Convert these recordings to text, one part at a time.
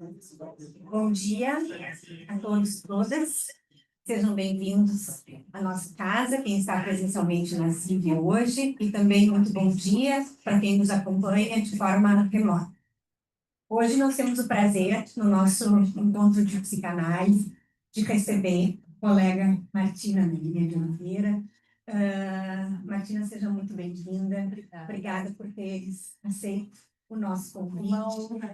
Bom dia a todos e todas. Sejam bem-vindos à nossa casa, quem está presencialmente na CIV hoje, e também muito bom dia para quem nos acompanha de forma remota. Hoje nós temos o prazer, no nosso encontro de psicanálise, de receber a colega Martina Melinha de Oliveira. Martina, seja muito bem-vinda. Obrigada por teres aceito o nosso convite,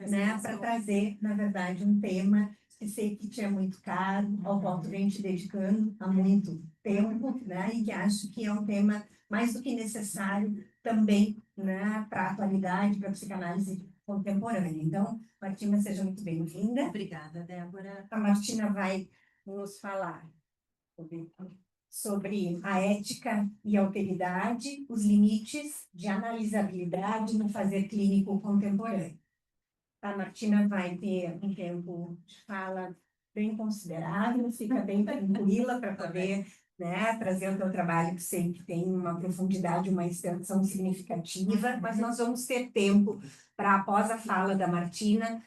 né, para trazer, na verdade, um tema que sei que te é muito caro, ao qual tu vem te dedicando há muito tempo, né, e que acho que é um tema mais do que necessário também, né, para a atualidade, para a psicanálise contemporânea. Então, Martina, seja muito bem-vinda. Obrigada, Débora. A Martina vai nos falar sobre a ética e alteridade, os limites de analisabilidade no fazer clínico contemporâneo. A Martina vai ter um tempo de fala bem considerável, fica bem tranquila para poder, né, trazer o teu trabalho, que sei que tem uma profundidade, uma extensão significativa, mas nós vamos ter tempo para, após a fala da Martina,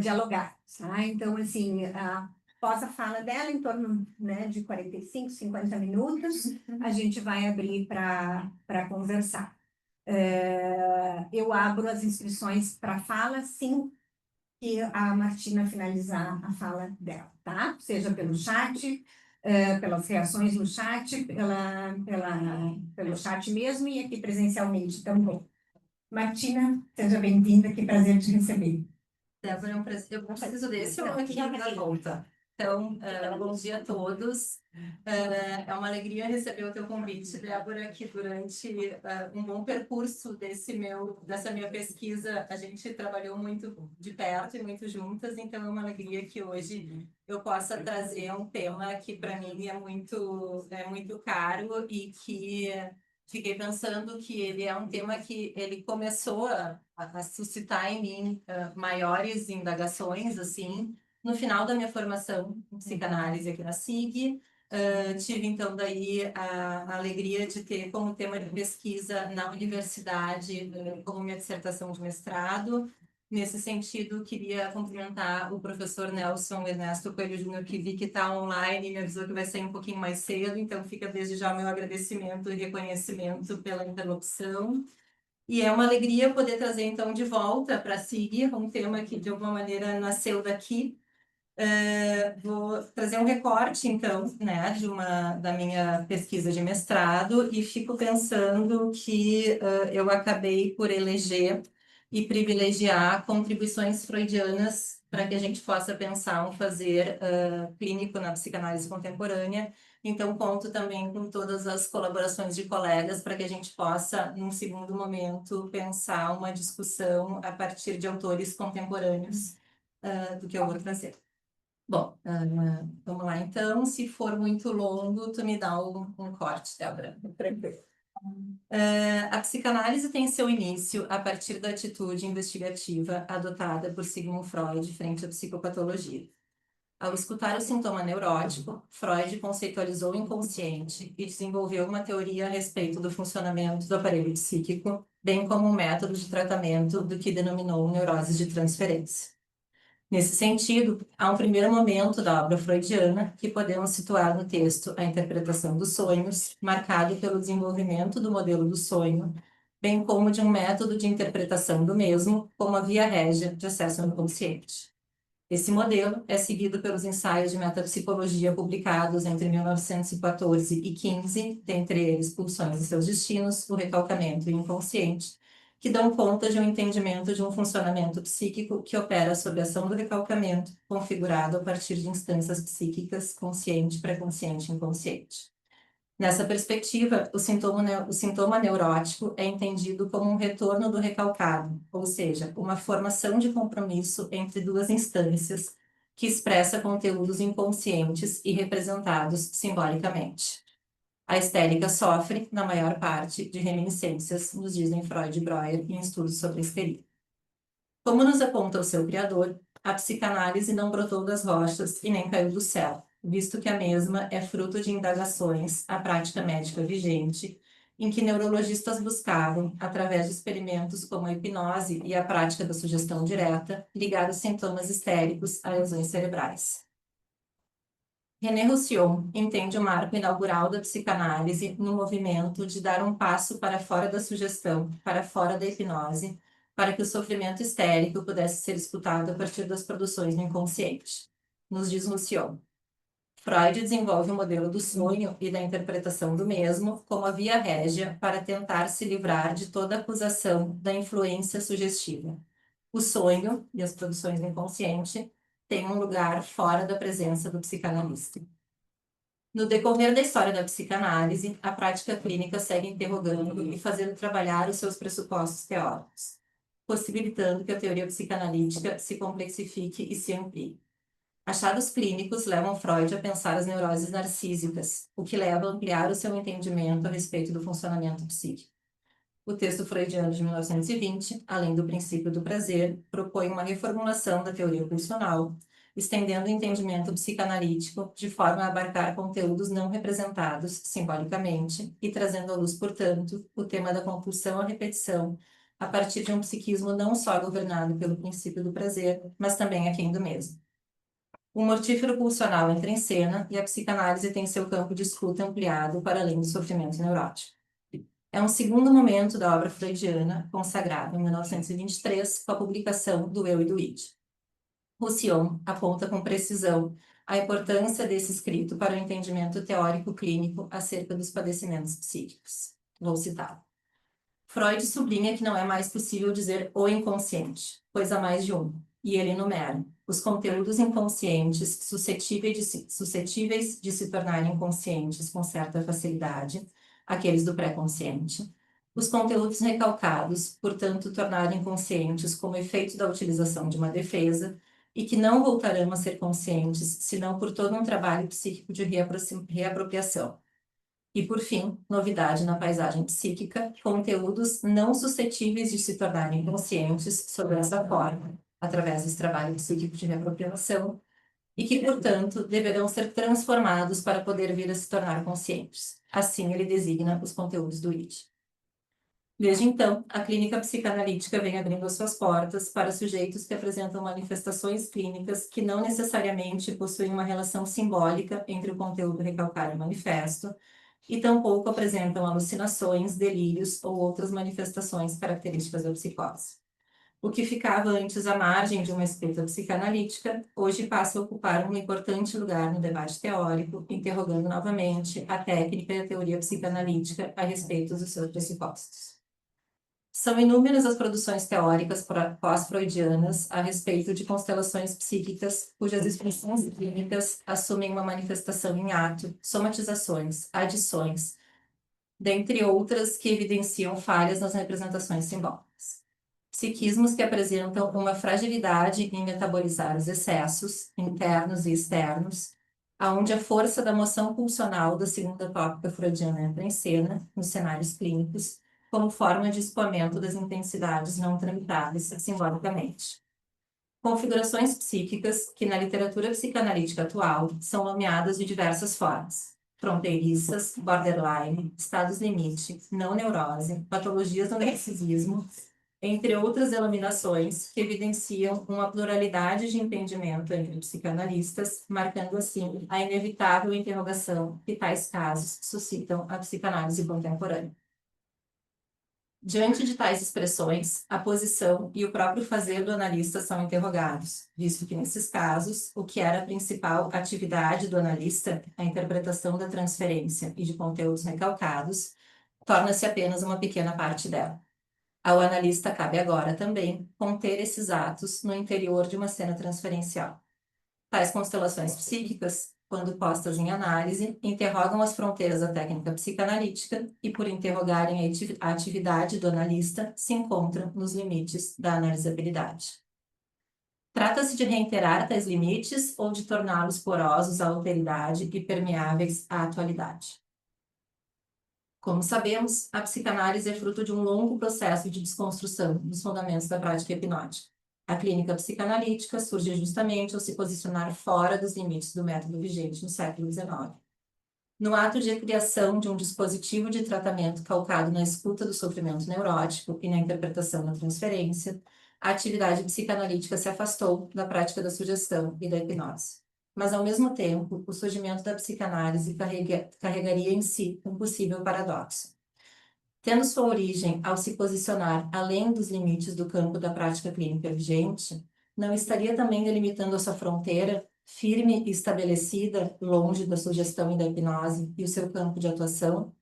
dialogar. Tá? Então, assim, após a fala dela, em torno, né, de 45, 50 minutos, a gente vai abrir para conversar. Eu abro as inscrições para fala, sim, que a Martina finalizar a fala dela, tá? Seja pelo chat, pelas reações no chat, pelo chat mesmo e aqui presencialmente também. Martina, seja bem-vinda, que prazer te receber. Débora, é um prazer. Eu preciso desse ou aqui na volta? Então, bom dia a todos. É uma alegria receber o teu convite, Débora, que durante um bom percurso dessa minha pesquisa, a gente trabalhou muito de perto e muito juntas, então é uma alegria que hoje eu possa trazer um tema que para mim é muito caro e que fiquei pensando que ele é um tema que ele começou a suscitar em mim maiores indagações, assim, no final da minha formação em psicanálise aqui na SIG. Tive, então, daí a alegria de ter como tema de pesquisa na universidade, como minha dissertação de mestrado. Nesse sentido, queria cumprimentar o professor Nelson Ernesto Coelho Júnior, que vi que está online e me avisou que vai sair um pouquinho mais cedo, então fica desde já o meu agradecimento e reconhecimento pela interlocução. E é uma alegria poder trazer, então, de volta para a SIG um tema que, de alguma maneira, nasceu daqui. Vou trazer um recorte, então, né, da minha pesquisa de mestrado e fico pensando que eu acabei por eleger e privilegiar contribuições freudianas para que a gente possa pensar um fazer clínico na psicanálise contemporânea. Então, conto também com todas as colaborações de colegas para que a gente possa, num segundo momento, pensar uma discussão a partir de autores contemporâneos do que eu vou trazer. Bom, vamos lá então. Se for muito longo, tu me dá um corte, Débora. Tranquilo. A psicanálise tem seu início a partir da atitude investigativa adotada por Sigmund Freud frente à psicopatologia. Ao escutar o sintoma neurótico, Freud conceitualizou o inconsciente e desenvolveu uma teoria a respeito do funcionamento do aparelho psíquico, bem como um método de tratamento do que denominou neuroses de transferência. Nesse sentido, há um primeiro momento da obra freudiana que podemos situar no texto a interpretação dos sonhos, marcado pelo desenvolvimento do modelo do sonho, bem como de um método de interpretação do mesmo como a via régia de acesso ao inconsciente. Esse modelo é seguido pelos ensaios de metapsicologia publicados entre 1914 e 15, dentre eles Pulsões e seus Destinos, O Recalcamento e o Inconsciente, que dão conta de um entendimento de um funcionamento psíquico que opera sob a ação do recalcamento, configurado a partir de instâncias psíquicas consciente, pré-consciente e inconsciente. Nessa perspectiva, o sintoma neurótico é entendido como um retorno do recalcado, ou seja, uma formação de compromisso entre duas instâncias que expressa conteúdos inconscientes e representados simbolicamente. A histérica sofre, na maior parte, de reminiscências, nos dizem Freud e Breuer em estudos sobre a histeria. Como nos aponta o seu criador, a psicanálise não brotou das rochas e nem caiu do céu, visto que a mesma é fruto de indagações à prática médica vigente em que neurologistas buscavam, através de experimentos como a hipnose e a prática da sugestão direta, ligar os sintomas histéricos a lesões cerebrais. René Roussillon entende o marco inaugural da psicanálise no movimento de dar um passo para fora da sugestão, para fora da hipnose, para que o sofrimento histérico pudesse ser escutado a partir das produções do inconsciente. Nos diz Roussillon. Freud desenvolve o modelo do sonho e da interpretação do mesmo como a via régia para tentar se livrar de toda acusação da influência sugestiva. O sonho e as produções do inconsciente têm um lugar fora da presença do psicanalista. No decorrer da história da psicanálise, a prática clínica segue interrogando e fazendo trabalhar os seus pressupostos teóricos, possibilitando que a teoria psicanalítica se complexifique e se amplie. Achados clínicos levam Freud a pensar as neuroses narcísicas, o que leva a ampliar o seu entendimento a respeito do funcionamento psíquico. O texto freudiano de 1920, além do princípio do prazer, propõe uma reformulação da teoria pulsional, estendendo o entendimento psicanalítico de forma a abarcar conteúdos não representados simbolicamente e trazendo à luz, portanto, o tema da compulsão à repetição, a partir de um psiquismo não só governado pelo princípio do prazer, mas também aquém do mesmo. O mortífero pulsional entra em cena e a psicanálise tem seu campo de escuta ampliado para além do sofrimento neurótico. É um segundo momento da obra freudiana, consagrado em 1923 com a publicação do Eu e do Id. Roussillon aponta com precisão a importância desse escrito para o entendimento teórico clínico acerca dos padecimentos psíquicos. Vou citar. Freud sublinha que não é mais possível dizer o inconsciente, pois há mais de um, e ele enumera os conteúdos inconscientes suscetíveis de se tornarem conscientes com certa facilidade, aqueles do pré-consciente, os conteúdos recalcados, portanto, tornarem conscientes como efeito da utilização de uma defesa, e que não voltarão a ser conscientes senão por todo um trabalho psíquico de reapropriação. E, por fim, novidade na paisagem psíquica, conteúdos não suscetíveis de se tornarem conscientes sob essa forma, através desse trabalho psíquico de reapropriação, e que, portanto, deverão ser transformados para poder vir a se tornar conscientes. Assim, ele designa os conteúdos do Id. Desde então, a clínica psicanalítica vem abrindo as suas portas para sujeitos que apresentam manifestações clínicas que não necessariamente possuem uma relação simbólica entre o conteúdo recalcado e o manifesto, e tampouco apresentam alucinações, delírios ou outras manifestações características da psicose. O que ficava antes à margem de uma escuta psicanalítica, hoje passa a ocupar um importante lugar no debate teórico, interrogando novamente a técnica e a teoria psicanalítica a respeito dos seus pressupostos. São inúmeras as produções teóricas pós-freudianas a respeito de constelações psíquicas cujas expressões clínicas assumem uma manifestação em ato, somatizações, adições, dentre outras que evidenciam falhas nas representações simbólicas. Psiquismos que apresentam uma fragilidade em metabolizar os excessos, internos e externos, aonde a força da moção pulsional da segunda tópica freudiana entra em cena, nos cenários clínicos, como forma de escoamento das intensidades não tramitadas simbolicamente. Configurações psíquicas que, na literatura psicanalítica atual, são nomeadas de diversas formas: fronteiriças, borderline, estados limite, não neurose, patologias do narcisismo, entre outras denominações que evidenciam uma pluralidade de entendimento entre psicanalistas, marcando assim a inevitável interrogação que tais casos suscitam a psicanálise contemporânea. Diante de tais expressões, a posição e o próprio fazer do analista são interrogados, visto que, nesses casos, o que era a principal atividade do analista, a interpretação da transferência e de conteúdos recalcados, torna-se apenas uma pequena parte dela. Ao analista cabe agora também conter esses atos no interior de uma cena transferencial. Tais constelações psíquicas, quando postas em análise, interrogam as fronteiras da técnica psicanalítica e, por interrogarem a atividade do analista, se encontram nos limites da analisabilidade. Trata-se de reiterar tais limites ou de torná-los porosos à alteridade e permeáveis à atualidade. Como sabemos, a psicanálise é fruto de um longo processo de desconstrução dos fundamentos da prática hipnótica. A clínica psicanalítica surge justamente ao se posicionar fora dos limites do método vigente no século XIX. no ato de criação de um dispositivo de tratamento calcado na escuta do sofrimento neurótico e na interpretação da transferência, a atividade psicanalítica se afastou da prática da sugestão e da hipnose. Mas, ao mesmo tempo, o surgimento da psicanálise carregaria em si um possível paradoxo. Tendo sua origem ao se posicionar além dos limites do campo da prática clínica vigente, não estaria também delimitando a sua fronteira, firme e estabelecida, longe da sugestão e da hipnose e o seu campo de atuação?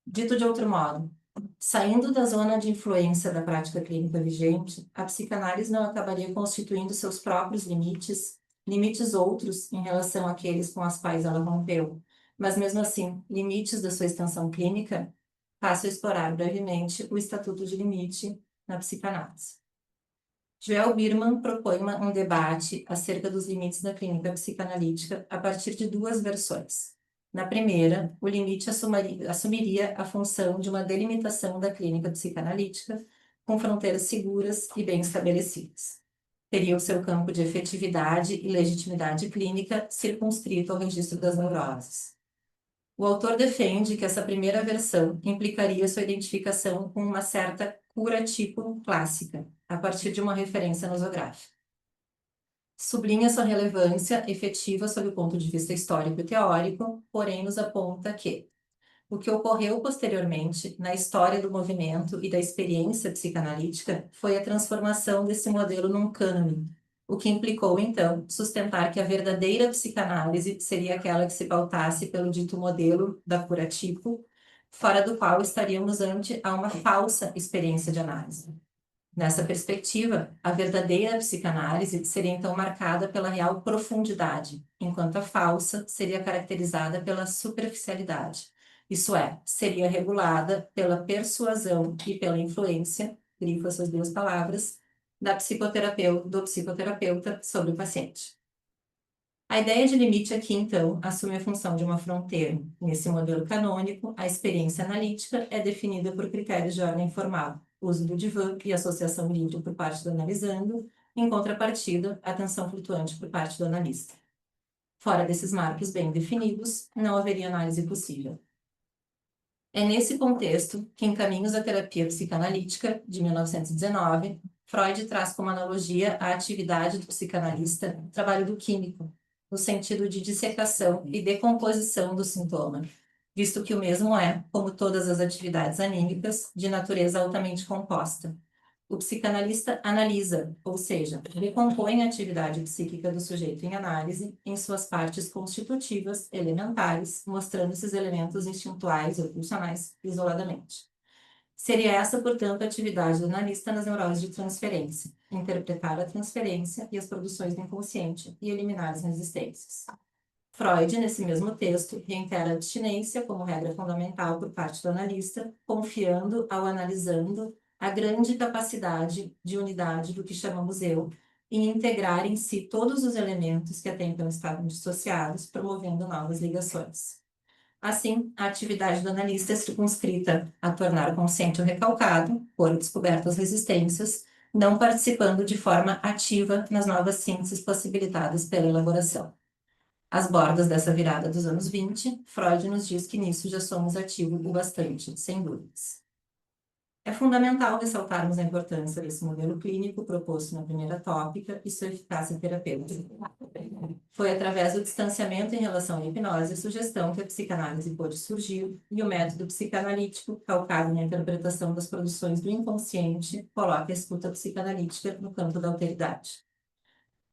Dito de outro modo, saindo da zona de influência da prática clínica vigente, a psicanálise não acabaria constituindo seus próprios limites, limites outros em relação àqueles com os quais ela rompeu, mas mesmo assim, limites da sua extensão clínica? Passo a explorar brevemente o Estatuto de Limite na psicanálise. Joel Birman propõe um debate acerca dos limites da clínica psicanalítica a partir de duas versões. Na primeira, o limite assumiria a função de uma delimitação da clínica psicanalítica com fronteiras seguras e bem estabelecidas. Teria o seu campo de efetividade e legitimidade clínica circunscrito ao registro das neuroses. O autor defende que essa primeira versão implicaria sua identificação com uma certa cura tipo clássica, a partir de uma referência nosográfica. Sublinha sua relevância efetiva sob o ponto de vista histórico e teórico, porém nos aponta que o que ocorreu posteriormente na história do movimento e da experiência psicanalítica foi a transformação desse modelo num cânone, o que implicou, então, sustentar que a verdadeira psicanálise seria aquela que se pautasse pelo dito modelo da cura-tipo, fora do qual estaríamos ante a uma falsa experiência de análise. Nessa perspectiva, a verdadeira psicanálise seria então marcada pela real profundidade, enquanto a falsa seria caracterizada pela superficialidade. Isso é, seria regulada pela persuasão e pela influência, grifo essas duas palavras, do psicoterapeuta sobre o paciente. A ideia de limite aqui, então, assume a função de uma fronteira. Nesse modelo canônico, a experiência analítica é definida por critérios de ordem formal, uso do divã e associação livre por parte do analisando, em contrapartida, atenção flutuante por parte do analista. Fora desses marcos bem definidos, não haveria análise possível. É nesse contexto que, em Caminhos da Terapia Psicanalítica, de 1919, Freud traz como analogia a atividade do psicanalista o trabalho do químico, no sentido de dissecação e decomposição do sintoma, visto que o mesmo é, como todas as atividades anímicas, de natureza altamente composta. O psicanalista analisa, ou seja, decompõe a atividade psíquica do sujeito em análise em suas partes constitutivas, elementares, mostrando esses elementos instintuais ou pulsionais isoladamente. Seria essa, portanto, a atividade do analista nas neuroses de transferência, interpretar a transferência e as produções do inconsciente e eliminar as resistências. Freud, nesse mesmo texto, reitera a abstinência como regra fundamental por parte do analista, confiando ao analisando a grande capacidade de unidade do que chamamos eu, em integrar em si todos os elementos que até então estavam dissociados, promovendo novas ligações. Assim, a atividade do analista é circunscrita a tornar consciente o recalcado, pôr descoberto as resistências, não participando de forma ativa nas novas sínteses possibilitadas pela elaboração. Às bordas dessa virada dos anos 20, Freud nos diz que nisso já somos ativos o bastante, sem dúvidas. É fundamental ressaltarmos a importância desse modelo clínico proposto na primeira tópica e sua eficácia terapêutica. Foi através do distanciamento em relação à hipnose e sugestão que a psicanálise pôde surgir e o método psicanalítico, calcado na interpretação das produções do inconsciente, coloca a escuta psicanalítica no campo da alteridade.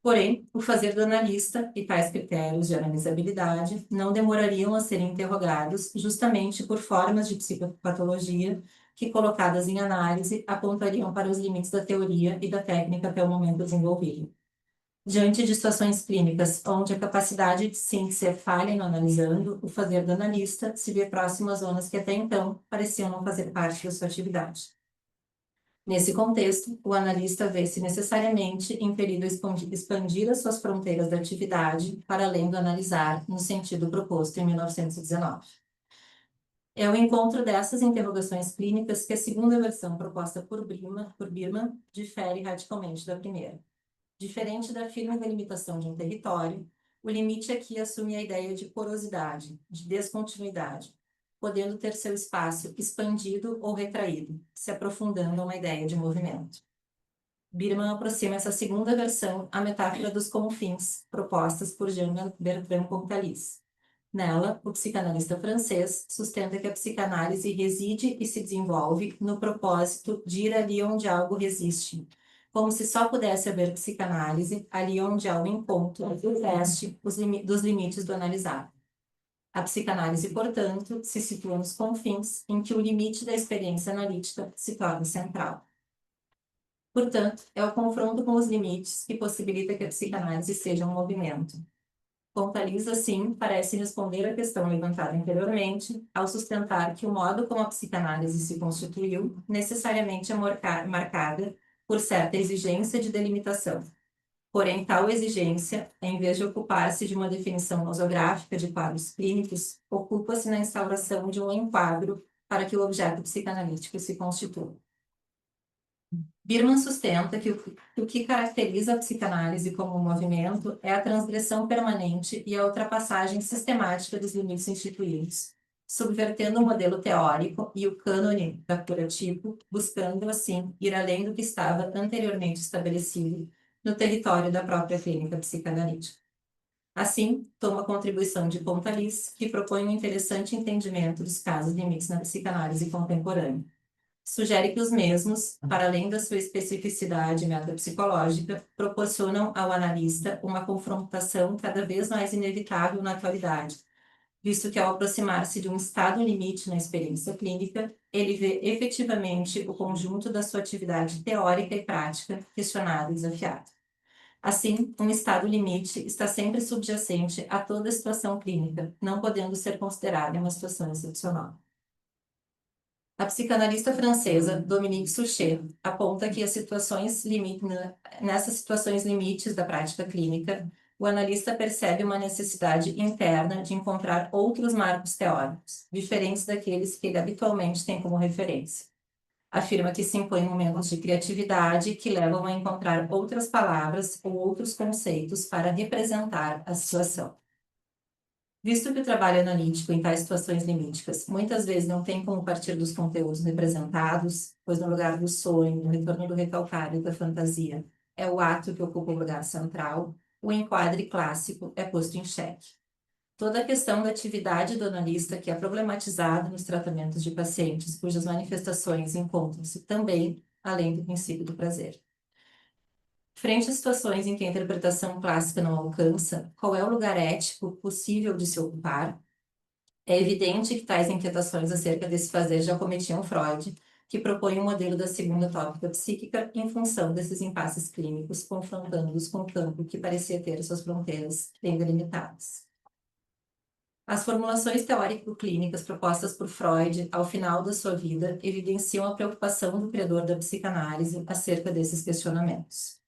Porém, o fazer do analista e tais critérios de analisabilidade não demorariam a serem interrogados justamente por formas de psicopatologia que, colocadas em análise, apontariam para os limites da teoria e da técnica até o momento desenvolvido. Diante de situações clínicas onde a capacidade de síntese é falha no analisando, o fazer do analista se vê próximo às zonas que até então pareciam não fazer parte da sua atividade. Nesse contexto, o analista vê-se necessariamente impelido a expandir as suas fronteiras da atividade para além do analisar, no sentido proposto em 1919. É o encontro dessas interrogações clínicas que a segunda versão proposta por Birman difere radicalmente da primeira. Diferente da firme delimitação de um território, O limite aqui assume a ideia de porosidade, de descontinuidade, podendo ter seu espaço expandido ou retraído, se aprofundando a uma ideia de movimento. Biermann aproxima essa segunda versão à metáfora dos confins, propostas por Jean-Bertrand Pontalis. Nela, o psicanalista francês sustenta que a psicanálise reside e se desenvolve no propósito de ir ali onde algo resiste, como se só pudesse haver psicanálise ali onde há o encontro do teste dos limites do analisado. A psicanálise, portanto, se situa nos confins em que o limite da experiência analítica se torna central. Portanto, é o confronto com os limites que possibilita que a psicanálise seja um movimento. Pontalis, assim, parece responder à questão levantada anteriormente, ao sustentar que o modo como a psicanálise se constituiu necessariamente é marcada por certa exigência de delimitação. Porém, tal exigência, em vez de ocupar-se de uma definição nosográfica de quadros clínicos, ocupa-se na instauração de um enquadro para que o objeto psicanalítico se constitua. Biermann sustenta que o que caracteriza a psicanálise como movimento é a transgressão permanente e a ultrapassagem sistemática dos limites instituídos, subvertendo o modelo teórico e o cânone da cura-tipo, buscando, assim, ir além do que estava anteriormente estabelecido no território da própria clínica psicanalítica. Assim, toma a contribuição de Pontalis, que propõe um interessante entendimento dos casos limites na psicanálise contemporânea. Sugere que os mesmos, para além da sua especificidade metapsicológica, proporcionam ao analista uma confrontação cada vez mais inevitável na atualidade, visto que ao aproximar-se de um estado limite na experiência clínica, ele vê efetivamente o conjunto da sua atividade teórica e prática questionado e desafiado. Assim, um estado limite está sempre subjacente a toda situação clínica, não podendo ser considerado uma situação excepcional. A psicanalista francesa Dominique Suchet aponta que nessas situações limites da prática clínica, o analista percebe uma necessidade interna de encontrar outros marcos teóricos, diferentes daqueles que ele habitualmente tem como referência. Afirma que se impõem momentos de criatividade que levam a encontrar outras palavras ou outros conceitos para representar a situação. Visto que o trabalho analítico em tais situações limíticas muitas vezes não tem como partir dos conteúdos representados, pois no lugar do sonho, no retorno do recalcário da fantasia, é o ato que ocupa o lugar central, o enquadre clássico é posto em xeque. Toda a questão da atividade do analista que é problematizada nos tratamentos de pacientes cujas manifestações encontram-se também além do princípio do prazer. Frente a situações em que a interpretação clássica não alcança, qual é o lugar ético possível de se ocupar? É evidente que tais inquietações acerca desse fazer já cometiam Freud, que propõe um modelo da segunda tópica psíquica em função desses impasses clínicos, confrontando-os com o campo que parecia ter suas fronteiras bem delimitadas. As formulações teórico-clínicas propostas por Freud ao final da sua vida evidenciam a preocupação do criador da psicanálise acerca desses questionamentos.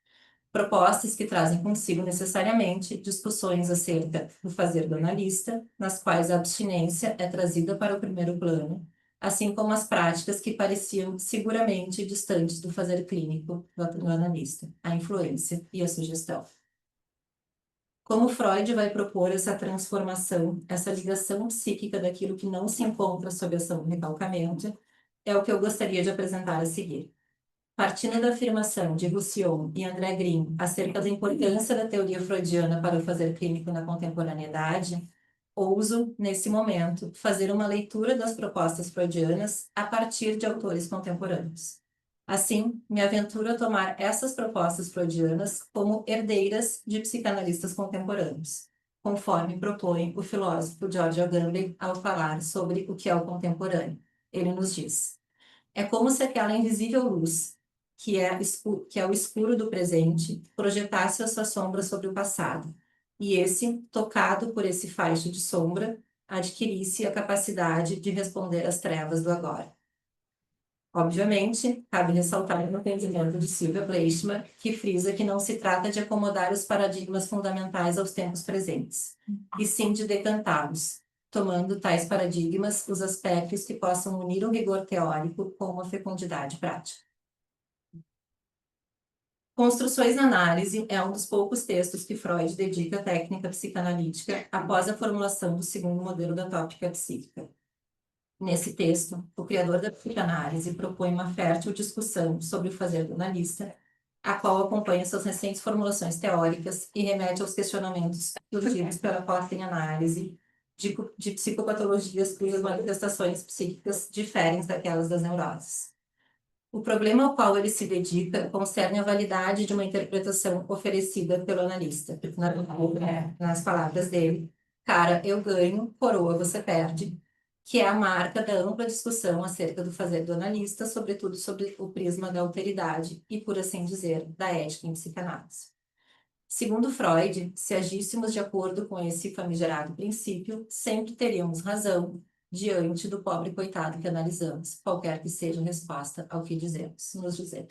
Propostas que trazem consigo necessariamente discussões acerca do fazer do analista, nas quais a abstinência é trazida para o primeiro plano, assim como as práticas que pareciam seguramente distantes do fazer clínico do analista, a influência e a sugestão. Como Freud vai propor essa transformação, essa ligação psíquica daquilo que não se encontra sob a ação do recalcamento, é o que eu gostaria de apresentar a seguir. Partindo da afirmação de Roussillon e André Green acerca da importância da teoria freudiana para o fazer clínico na contemporaneidade, ouso, nesse momento, fazer uma leitura das propostas freudianas a partir de autores contemporâneos. Assim, me aventuro a tomar essas propostas freudianas como herdeiras de psicanalistas contemporâneos, conforme propõe o filósofo George Agamben ao falar sobre o que é o contemporâneo. Ele nos diz: é como se aquela invisível luz, que é o escuro do presente, projetasse a sua sombra sobre o passado, e esse, tocado por esse faixo de sombra, adquirisse a capacidade de responder às trevas do agora. Obviamente, cabe ressaltar o entendimento de Sylvia Plathman, que frisa que não se trata de acomodar os paradigmas fundamentais aos tempos presentes, e sim de decantá-los, tomando tais paradigmas os aspectos que possam unir o rigor teórico com uma fecundidade prática. Construções na Análise é um dos poucos textos que Freud dedica à técnica psicanalítica após a formulação do segundo modelo da tópica psíquica. Nesse texto, o criador da psicanálise propõe uma fértil discussão sobre o fazer do analista, a qual acompanha suas recentes formulações teóricas e remete aos questionamentos surgidos pela post-análise de psicopatologias cujas manifestações psíquicas diferem daquelas das neuroses. O problema ao qual ele se dedica concerne a validade de uma interpretação oferecida pelo analista. Nas palavras dele, cara, eu ganho, coroa, você perde, que é a marca da ampla discussão acerca do fazer do analista, sobretudo sobre o prisma da alteridade e, por assim dizer, da ética em psicanálise. Segundo Freud, se agíssemos de acordo com esse famigerado princípio, sempre teríamos razão diante do pobre coitado que analisamos, qualquer que seja a resposta ao que dizemos, nos dizer.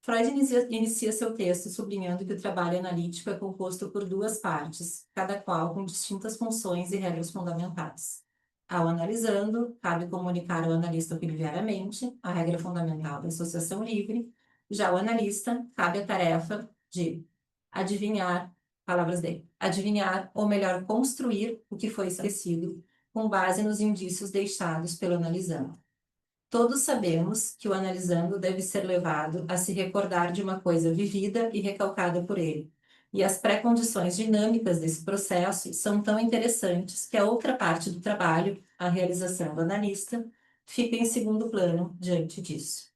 Freud inicia seu texto sublinhando que o trabalho analítico é composto por duas partes, cada qual com distintas funções e regras fundamentais. Ao analisando, cabe comunicar ao analista o que lhe vier à mente, a regra fundamental da associação livre. Já o analista, cabe a tarefa de adivinhar, palavras dele, adivinhar, ou melhor, construir o que foi esquecido, com base nos indícios deixados pelo analisando. Todos sabemos que o analisando deve ser levado a se recordar de uma coisa vivida e recalcada por ele. E as pré-condições dinâmicas desse processo são tão interessantes que a outra parte do trabalho, a realização do analista, fica em segundo plano diante disso.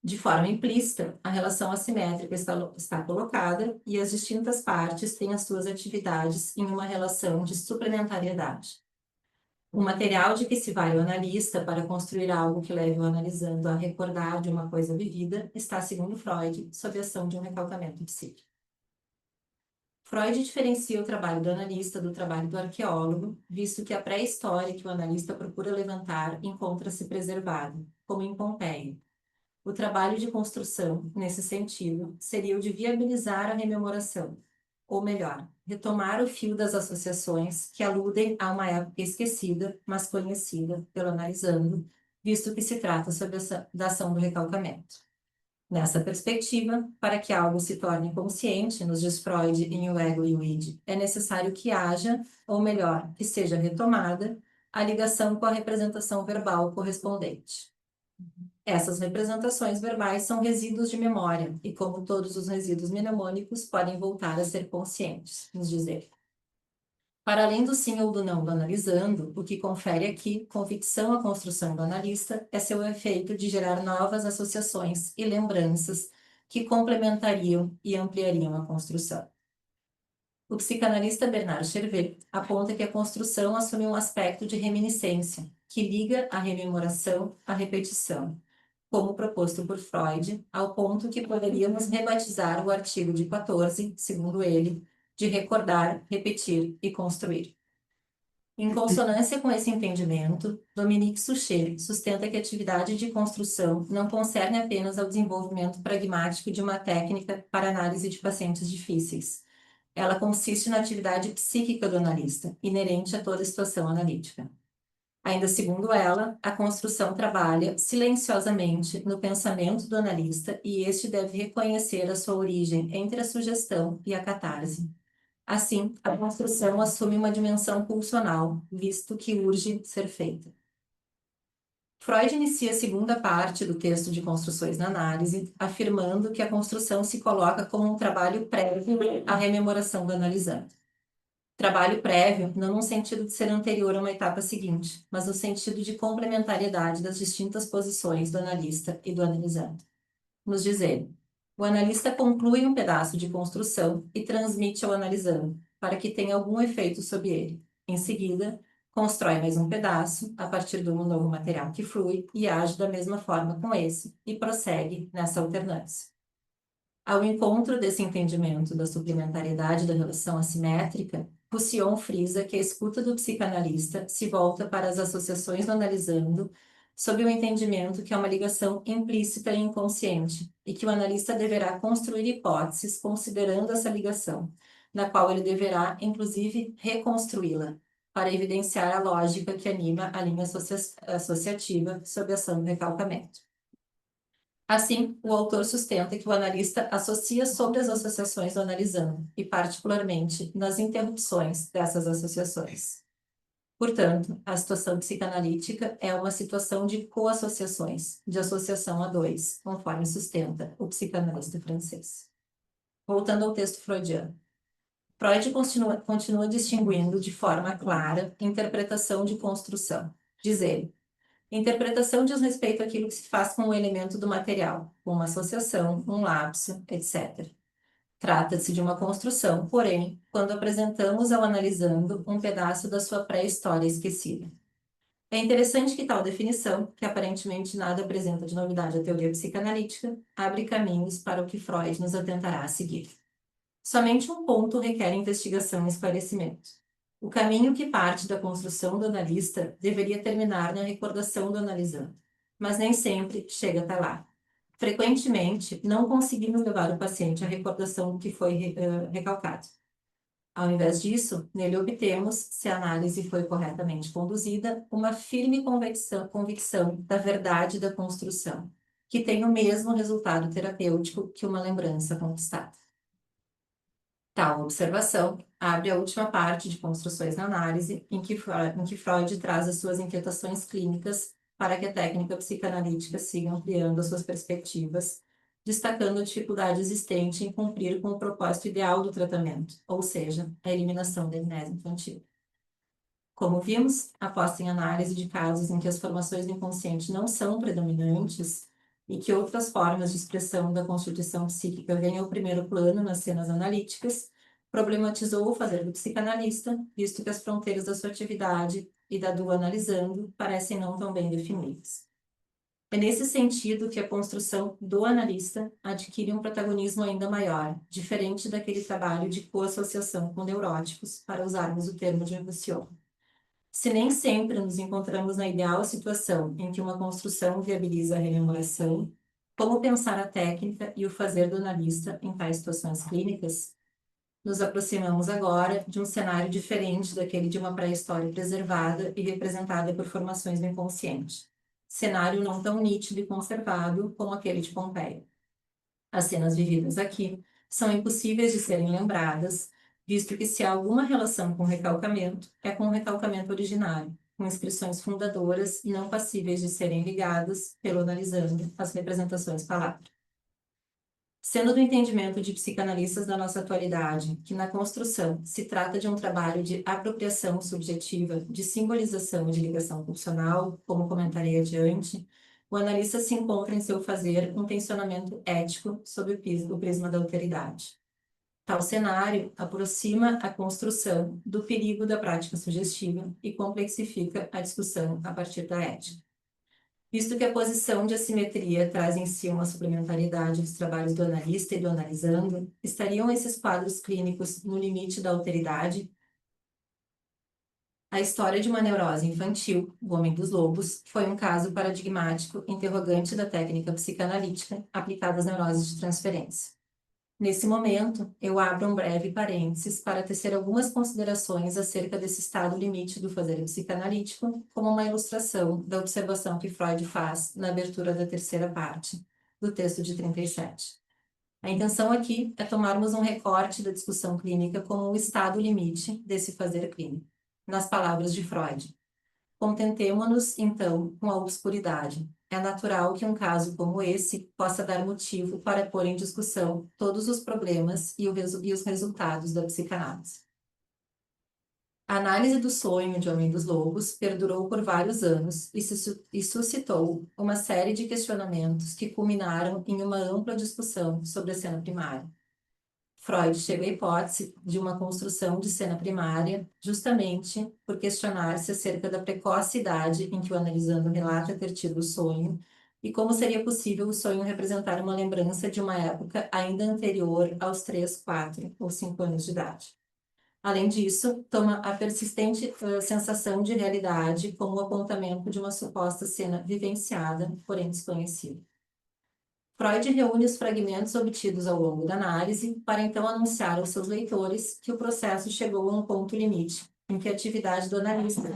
De forma implícita, a relação assimétrica está colocada e as distintas partes têm as suas atividades em uma relação de suplementariedade. O material de que se vale o analista para construir algo que leve o analisando a recordar de uma coisa vivida está, segundo Freud, sob a ação de um recalcamento psíquico. Freud diferencia o trabalho do analista do trabalho do arqueólogo, visto que a pré-história que o analista procura levantar encontra-se preservada, como em Pompeia. O trabalho de construção, nesse sentido, seria o de viabilizar a rememoração, ou melhor, retomar o fio das associações que aludem a uma época esquecida, mas conhecida pelo analisando, visto que se trata sobre da ação do recalcamento. Nessa perspectiva, para que algo se torne consciente, nos diz Freud em O Ego e o Id, é necessário que haja, ou melhor, que seja retomada, a ligação com a representação verbal correspondente. Essas representações verbais são resíduos de memória e, como todos os resíduos mnemônicos, podem voltar a ser conscientes, nos dizer. Para além do sim ou do não do analisando, o que confere aqui convicção à construção do analista é seu efeito de gerar novas associações e lembranças que complementariam e ampliariam a construção. O psicanalista Bernard Chervet aponta que a construção assume um aspecto de reminiscência, que liga a rememoração à repetição, como proposto por Freud, ao ponto que poderíamos rebatizar o artigo de 14, segundo ele, de recordar, repetir e construir. Em consonância com esse entendimento, Dominique Suchet sustenta que a atividade de construção não concerne apenas ao desenvolvimento pragmático de uma técnica para análise de pacientes difíceis. Ela consiste na atividade psíquica do analista, inerente a toda situação analítica. Ainda segundo ela, a construção trabalha silenciosamente no pensamento do analista e este deve reconhecer a sua origem entre a sugestão e a catarse. Assim, a construção assume uma dimensão pulsional, visto que urge ser feita. Freud inicia a segunda parte do texto de Construções na Análise, afirmando que a construção se coloca como um trabalho prévio à rememoração do analisando. Trabalho prévio, não no sentido de ser anterior a uma etapa seguinte, mas no sentido de complementariedade das distintas posições do analista e do analisando. Nos diz ele, o analista conclui um pedaço de construção e transmite ao analisando, para que tenha algum efeito sobre ele. Em seguida, constrói mais um pedaço, a partir de um novo material que flui, e age da mesma forma com esse, e prossegue nessa alternância. Ao encontro desse entendimento da suplementariedade da relação assimétrica, Roussillon frisa que a escuta do psicanalista se volta para as associações do analisando, sob o entendimento que é uma ligação implícita e inconsciente, e que o analista deverá construir hipóteses considerando essa ligação, na qual ele deverá, inclusive, reconstruí-la, para evidenciar a lógica que anima a linha associativa sob a ação do recalcamento. Assim, o autor sustenta que o analista associa sobre as associações do analisando, e particularmente nas interrupções dessas associações. Portanto, a situação psicanalítica é uma situação de coassociações, de associação a dois, conforme sustenta o psicanalista francês. Voltando ao texto freudiano. Freud continua distinguindo de forma clara interpretação de construção. Diz ele, interpretação diz respeito àquilo que se faz com o elemento do material, com uma associação, um lapso, etc. Trata-se de uma construção, porém, quando apresentamos ao analisando um pedaço da sua pré-história esquecida. É interessante que tal definição, que aparentemente nada apresenta de novidade à teoria psicanalítica, abre caminhos para o que Freud nos atentará a seguir. Somente um ponto requer investigação e esclarecimento. O caminho que parte da construção do analista deveria terminar na recordação do analisando, mas nem sempre chega até lá. Frequentemente, não conseguimos levar o paciente à recordação do que foi recalcado. Ao invés disso, nele obtemos, se a análise foi corretamente conduzida, uma firme convicção da verdade da construção, que tem o mesmo resultado terapêutico que uma lembrança conquistada. Tal observação abre a última parte de Construções na Análise, em que Freud traz as suas inquietações clínicas para que a técnica psicanalítica siga ampliando as suas perspectivas, destacando a dificuldade existente em cumprir com o propósito ideal do tratamento, ou seja, a eliminação da amnésia infantil. Como vimos, após em análise de casos em que as formações do inconsciente não são predominantes e que outras formas de expressão da constituição psíquica vêm ao primeiro plano nas cenas analíticas, problematizou o fazer do psicanalista, visto que as fronteiras da sua atividade e da do analisando parecem não tão bem definidas. É nesse sentido que a construção do analista adquire um protagonismo ainda maior, diferente daquele trabalho de coassociação com neuróticos, para usarmos o termo de Rousseau. Se nem sempre nos encontramos na ideal situação em que uma construção viabiliza a rememoração, como pensar a técnica e o fazer do analista em tais situações clínicas? Nos aproximamos agora de um cenário diferente daquele de uma pré-história preservada e representada por formações do inconsciente. Cenário não tão nítido e conservado como aquele de Pompeia. As cenas vividas aqui são impossíveis de serem lembradas, visto que se há alguma relação com o recalcamento, é com o recalcamento originário, com inscrições fundadoras e não passíveis de serem ligadas, pelo analisando as representações palavras. Sendo do entendimento de psicanalistas da nossa atualidade que na construção se trata de um trabalho de apropriação subjetiva, de simbolização e de ligação funcional, como comentarei adiante, o analista se encontra em seu fazer um tensionamento ético sob o prisma da alteridade. Tal cenário aproxima a construção do perigo da prática sugestiva e complexifica a discussão a partir da ética. Visto que a posição de assimetria traz em si uma suplementariedade dos trabalhos do analista e do analisando, estariam esses quadros clínicos no limite da alteridade? A história de uma neurose infantil, o Homem dos Lobos, foi um caso paradigmático interrogante da técnica psicanalítica aplicada às neuroses de transferência. Nesse momento, eu abro um breve parênteses para tecer algumas considerações acerca desse estado limite do fazer psicanalítico, como uma ilustração da observação que Freud faz na abertura da terceira parte do texto de 37. A intenção aqui é tomarmos um recorte da discussão clínica como o estado limite desse fazer clínico. Nas palavras de Freud, contentemo-nos, então, com a obscuridade. É natural que um caso como esse possa dar motivo para pôr em discussão todos os problemas e os resultados da psicanálise. A análise do sonho de Homem dos Lobos perdurou por vários anos e suscitou uma série de questionamentos que culminaram em uma ampla discussão sobre a cena primária. Freud chega à hipótese de uma construção de cena primária justamente por questionar-se acerca da precoce idade em que o analisando relata ter tido o sonho e como seria possível o sonho representar uma lembrança de uma época ainda anterior aos 3, 4 ou 5 anos de idade. Além disso, toma a persistente sensação de realidade como o apontamento de uma suposta cena vivenciada, porém desconhecida. Freud reúne os fragmentos obtidos ao longo da análise para então anunciar aos seus leitores que o processo chegou a um ponto limite, em que a atividade do analista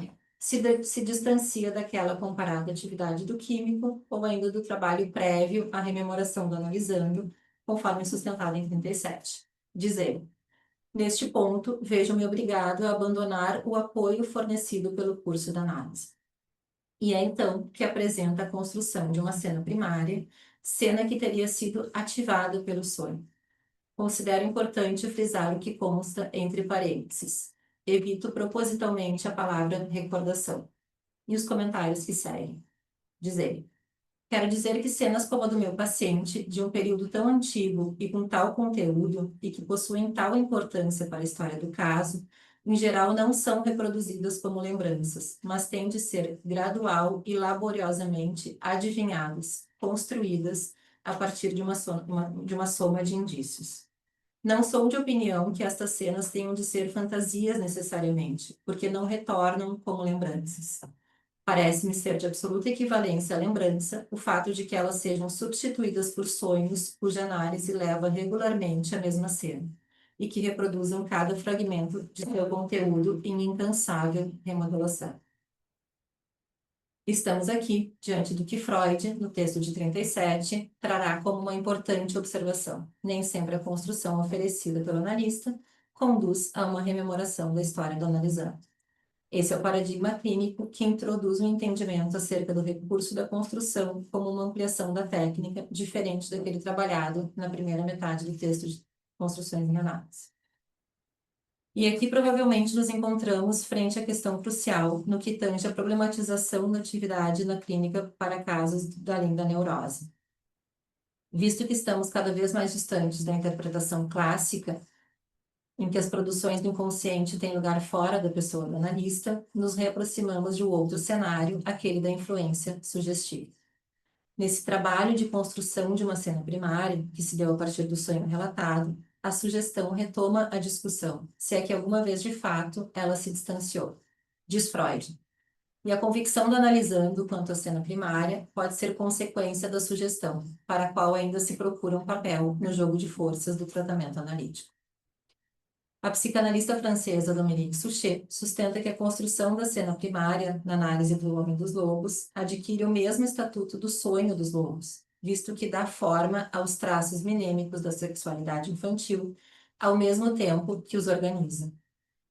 se distancia daquela comparada à atividade do químico ou ainda do trabalho prévio à rememoração do analisando, conforme sustentado em 37. Diz ele: neste ponto, vejo-me obrigado a abandonar o apoio fornecido pelo curso de análise. E é então que apresenta a construção de uma cena primária, cena que teria sido ativada pelo sonho. Considero importante frisar o que consta entre parênteses. Evito propositalmente a palavra recordação. E os comentários que seguem. Diz ele: quero dizer que cenas como a do meu paciente, de um período tão antigo e com tal conteúdo, e que possuem tal importância para a história do caso, em geral não são reproduzidas como lembranças, mas têm de ser gradual e laboriosamente adivinhadas, construídas a partir de uma soma de indícios. Não sou de opinião que estas cenas tenham de ser fantasias necessariamente, porque não retornam como lembranças. Parece-me ser de absoluta equivalência à lembrança o fato de que elas sejam substituídas por sonhos cuja análise leva regularmente à mesma cena, e que reproduzam cada fragmento de seu conteúdo em incansável remodelação. Estamos aqui diante do que Freud, no texto de 37, trará como uma importante observação. Nem sempre a construção oferecida pelo analista conduz a uma rememoração da história do analisando. Esse é o paradigma clínico que introduz um entendimento acerca do recurso da construção como uma ampliação da técnica, diferente daquele trabalhado na primeira metade do texto de Construções em Análise. E aqui provavelmente nos encontramos frente à questão crucial no que tange a problematização da atividade na clínica para casos além da neurose. Visto que estamos cada vez mais distantes da interpretação clássica, em que as produções do inconsciente têm lugar fora da pessoa do analista, nos reaproximamos de um outro cenário, aquele da influência sugestiva. Nesse trabalho de construção de uma cena primária, que se deu a partir do sonho relatado, a sugestão retoma a discussão, se é que alguma vez de fato ela se distanciou. Diz Freud. E a convicção do analisando quanto à cena primária pode ser consequência da sugestão, para a qual ainda se procura um papel no jogo de forças do tratamento analítico. A psicanalista francesa Dominique Suchet sustenta que a construção da cena primária, na análise do Homem dos Lobos, adquire o mesmo estatuto do sonho dos lobos, visto que dá forma aos traços minêmicos da sexualidade infantil, ao mesmo tempo que os organiza.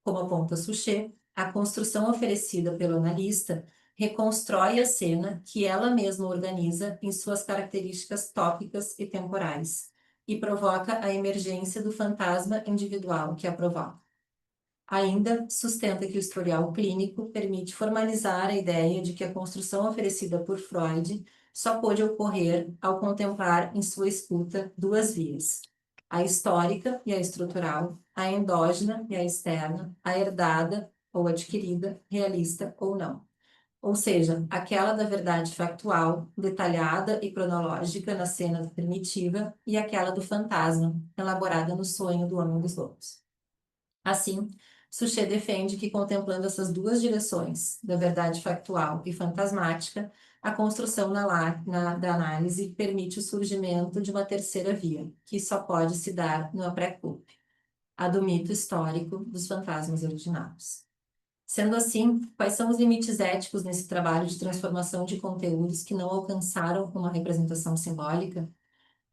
Como aponta Suchet, a construção oferecida pelo analista reconstrói a cena que ela mesma organiza em suas características tópicas e temporais, e provoca a emergência do fantasma individual que a provoca. Ainda sustenta que o historial clínico permite formalizar a ideia de que a construção oferecida por Freud só pôde ocorrer ao contemplar em sua escuta duas vias: a histórica e a estrutural, a endógena e a externa, a herdada ou adquirida, realista ou não. Ou seja, aquela da verdade factual, detalhada e cronológica na cena primitiva, e aquela do fantasma, elaborada no sonho do Homem dos Lobos. Assim, Suchet defende que, contemplando essas duas direções, da verdade factual e fantasmática, a construção da análise permite o surgimento de uma terceira via, que só pode se dar no pré-coup, a do mito histórico dos fantasmas originados. Sendo assim, quais são os limites éticos nesse trabalho de transformação de conteúdos que não alcançaram uma representação simbólica?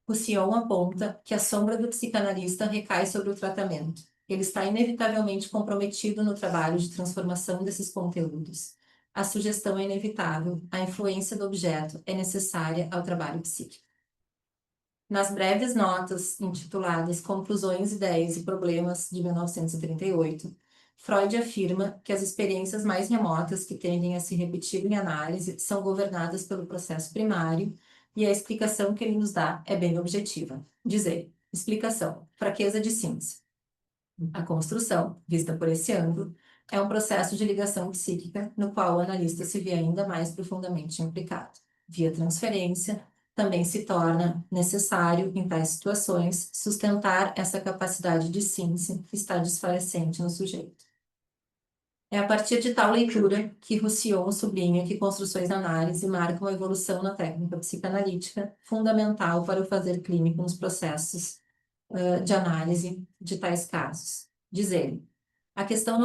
Roussillon aponta que a sombra do psicanalista recai sobre o tratamento. Ele está inevitavelmente comprometido no trabalho de transformação desses conteúdos. A sugestão é inevitável, a influência do objeto é necessária ao trabalho psíquico. Nas breves notas intituladas Conclusões, Ideias e Problemas, de 1938, Freud afirma que as experiências mais remotas que tendem a se repetir em análise são governadas pelo processo primário, e a explicação que ele nos dá é bem objetiva. Diz ele: explicação, fraqueza de síntese. A construção, vista por esse ângulo, é um processo de ligação psíquica no qual o analista se vê ainda mais profundamente implicado. Via transferência, também se torna necessário, em tais situações, sustentar essa capacidade de síntese que está desfalecente no sujeito. É a partir de tal leitura que Roussillon sublinha que construções da análise marcam a evolução na técnica psicanalítica, fundamental para o fazer clínico nos processos de análise de tais casos. Diz ele: A questão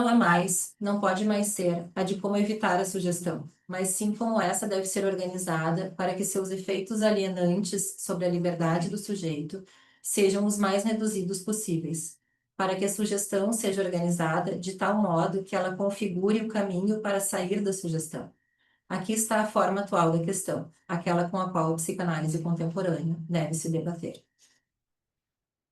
não pode mais ser a de como evitar a sugestão, mas sim como essa deve ser organizada para que seus efeitos alienantes sobre a liberdade do sujeito sejam os mais reduzidos possíveis, para que a sugestão seja organizada de tal modo que ela configure o caminho para sair da sugestão. Aqui está a forma atual da questão, aquela com a qual a psicanálise contemporânea deve se debater.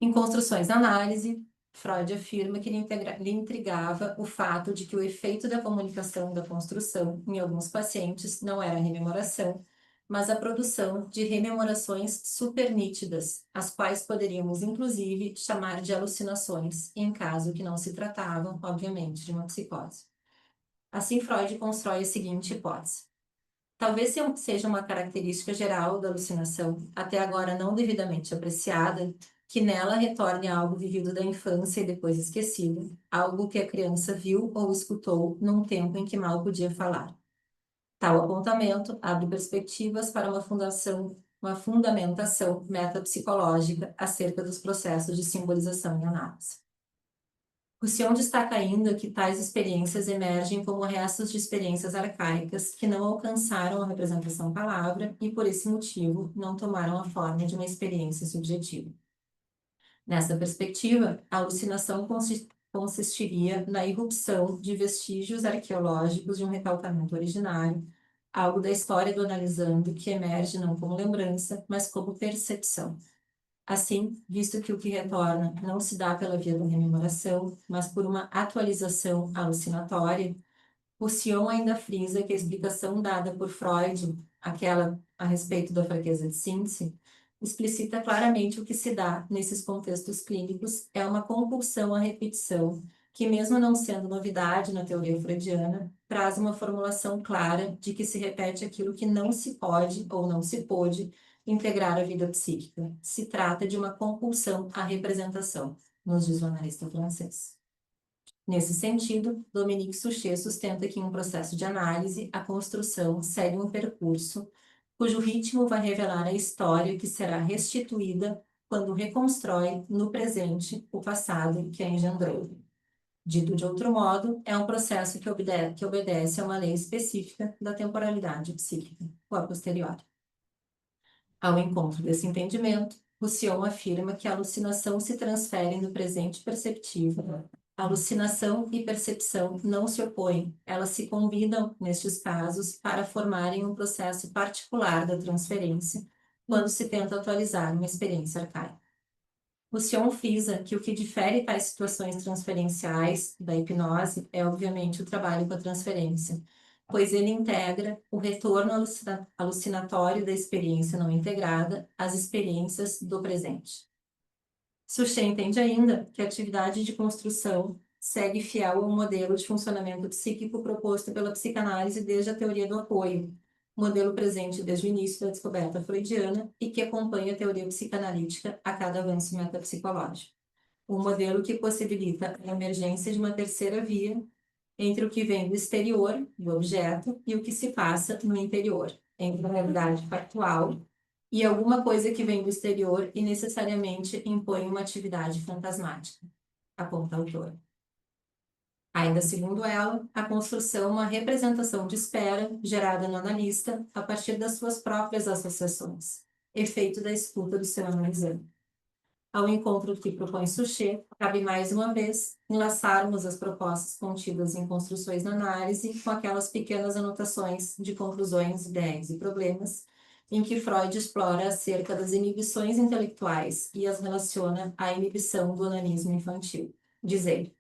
Em Construções da Análise, Freud afirma que lhe intrigava o fato de que o efeito da comunicação da construção em alguns pacientes não era a rememoração, mas a produção de rememorações supernítidas, as quais poderíamos, inclusive, chamar de alucinações, em caso que não se tratavam, obviamente, de uma psicose. Assim, Freud constrói a seguinte hipótese. Talvez seja uma característica geral da alucinação, até agora não devidamente apreciada, que nela retorne algo vivido da infância e depois esquecido, algo que a criança viu ou escutou num tempo em que mal podia falar. Tal apontamento abre perspectivas para uma fundamentação metapsicológica acerca dos processos de simbolização e análise. Roussillon destaca ainda que tais experiências emergem como restos de experiências arcaicas que não alcançaram a representação palavra e, por esse motivo, não tomaram a forma de uma experiência subjetiva. Nessa perspectiva, a alucinação consistiria na irrupção de vestígios arqueológicos de um recalcamento originário, algo da história do analisando que emerge não como lembrança, mas como percepção. Assim, visto que o que retorna não se dá pela via da rememoração, mas por uma atualização alucinatória, Roussillon ainda frisa que a explicação dada por Freud, aquela a respeito da fraqueza de síntese, explicita claramente o que se dá nesses contextos clínicos é uma compulsão à repetição, que mesmo não sendo novidade na teoria freudiana, traz uma formulação clara de que se repete aquilo que não se pode ou não se pôde integrar à vida psíquica. Se trata de uma compulsão à representação, nos diz o analista francês. Nesse sentido, Dominique Suchet sustenta que em um processo de análise, a construção segue um percurso cujo ritmo vai revelar a história que será restituída quando reconstrói no presente o passado que a engendrou. Dito de outro modo, é um processo que obedece a uma lei específica da temporalidade psíquica, ou a posteriori. Ao encontro desse entendimento, Roussillon afirma que a alucinação se transfere no presente perceptivo. Alucinação e percepção não se opõem, elas se combinam, nestes casos, para formarem um processo particular da transferência, quando se tenta atualizar uma experiência arcaica. Roussillon frisa que o que difere tais situações transferenciais da hipnose é, obviamente, o trabalho com a transferência, pois ele integra o retorno alucinatório da experiência não integrada às experiências do presente. Suchet entende ainda que a atividade de construção segue fiel ao modelo de funcionamento psíquico proposto pela psicanálise desde a teoria do apoio, modelo presente desde o início da descoberta freudiana e que acompanha a teoria psicanalítica a cada avanço metapsicológico. Um modelo que possibilita a emergência de uma terceira via entre o que vem do exterior, do objeto, e o que se passa no interior, entre a realidade factual e alguma coisa que vem do exterior e necessariamente impõe uma atividade fantasmática, aponta a autora. Ainda segundo ela, a construção é uma representação de espera gerada no analista a partir das suas próprias associações, efeito da escuta do seu analisando. Ao encontro que propõe Suchet, cabe mais uma vez enlaçarmos as propostas contidas em Construções na Análise com aquelas pequenas anotações de conclusões, ideias e problemas, em que Freud explora acerca das inibições intelectuais e as relaciona à inibição do onanismo infantil. Diz ele: